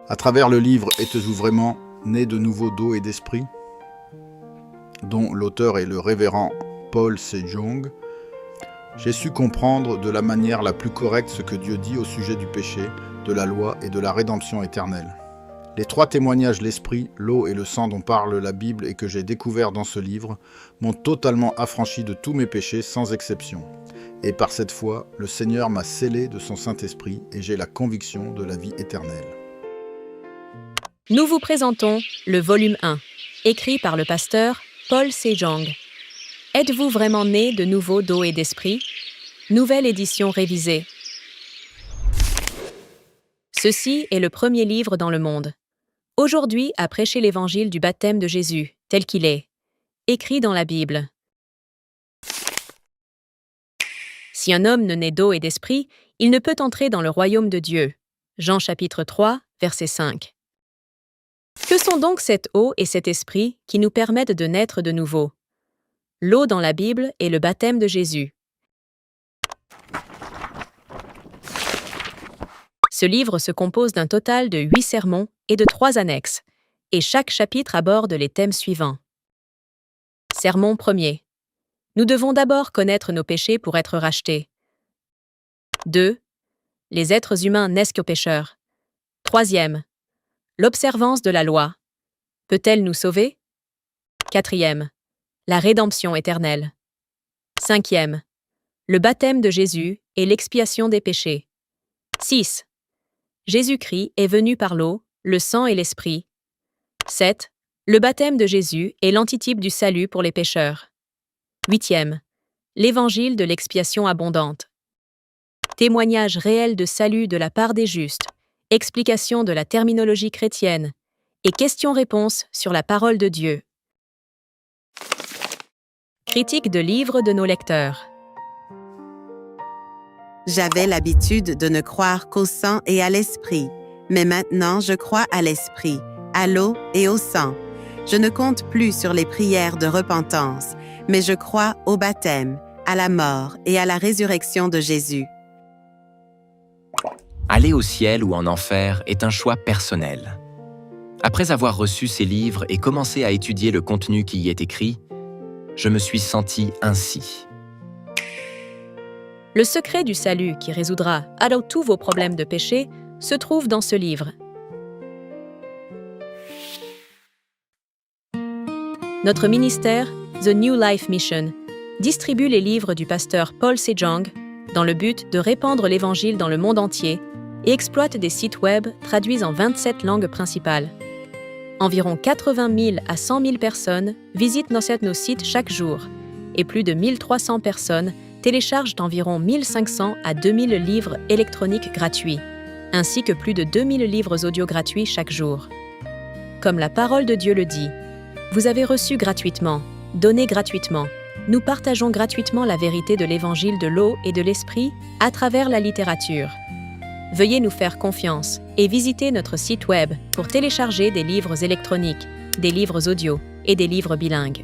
À travers le livre « Êtes-vous vraiment né de nouveau d'eau et d'esprit ?» dont l'auteur est le révérend Paul Sejong, j'ai su comprendre de la manière la plus correcte ce que Dieu dit au sujet du péché, de la loi et de la rédemption éternelle. Les 3 témoignages, l'esprit, l'eau et le sang dont parle la Bible et que j'ai découvert dans ce livre, m'ont totalement affranchi de tous mes péchés sans exception. Et par cette foi, le Seigneur m'a scellé de son Saint-Esprit et j'ai la conviction de la vie éternelle. Nous vous présentons le volume 1, écrit par le pasteur Paul Sejong. Êtes-vous vraiment né de nouveau d'eau et d'esprit? Nouvelle édition révisée. Ceci est le premier livre dans le monde. Aujourd'hui, à prêcher l'évangile du baptême de Jésus, tel qu'il est, écrit dans la Bible. Si un homme ne naît d'eau et d'esprit, il ne peut entrer dans le royaume de Dieu. Jean chapitre 3, verset 5. Que sont donc cette eau et cet esprit qui nous permettent de naître de nouveau? L'eau dans la Bible est le baptême de Jésus. Ce livre se compose d'un total de 8 sermons et de 3 annexes, et chaque chapitre aborde les thèmes suivants. Sermon 1er. Nous devons d'abord connaître nos péchés pour être rachetés. 2. Les êtres humains naissent qu'aux pécheurs. 3e. L'observance de la loi. Peut-elle nous sauver? 4e. La rédemption éternelle. 5e. Le baptême de Jésus et l'expiation des péchés. 6. Jésus-Christ est venu par l'eau, le sang et l'esprit. 7. Le baptême de Jésus est l'antitype du salut pour les pécheurs. 8e. L'évangile de l'expiation abondante. Témoignage réel de salut de la part des justes, explication de la terminologie chrétienne et questions-réponses sur la parole de Dieu. Critique de livres de nos lecteurs. J'avais l'habitude de ne croire qu'au sang et à l'esprit, mais maintenant je crois à l'esprit, à l'eau et au sang. Je ne compte plus sur les prières de repentance, mais je crois au baptême, à la mort et à la résurrection de Jésus. Aller au ciel ou en enfer est un choix personnel. Après avoir reçu ces livres et commencé à étudier le contenu qui y est écrit, je me suis senti ainsi. Le secret du salut qui résoudra alors tous vos problèmes de péché se trouve dans ce livre. Notre ministère, The New Life Mission, distribue les livres du pasteur Paul Sejong dans le but de répandre l'Évangile dans le monde entier et exploite des sites web traduits en 27 langues principales. Environ 80 000 à 100 000 personnes visitent nos sites chaque jour et plus de 1300 personnes téléchargent environ 1500 à 2000 livres électroniques gratuits, ainsi que plus de 2000 livres audio gratuits chaque jour. Comme la parole de Dieu le dit, vous avez reçu gratuitement, donné gratuitement. Nous partageons gratuitement la vérité de l'évangile de l'eau et de l'esprit à travers la littérature. Veuillez nous faire confiance et visiter notre site web pour télécharger des livres électroniques, des livres audio et des livres bilingues.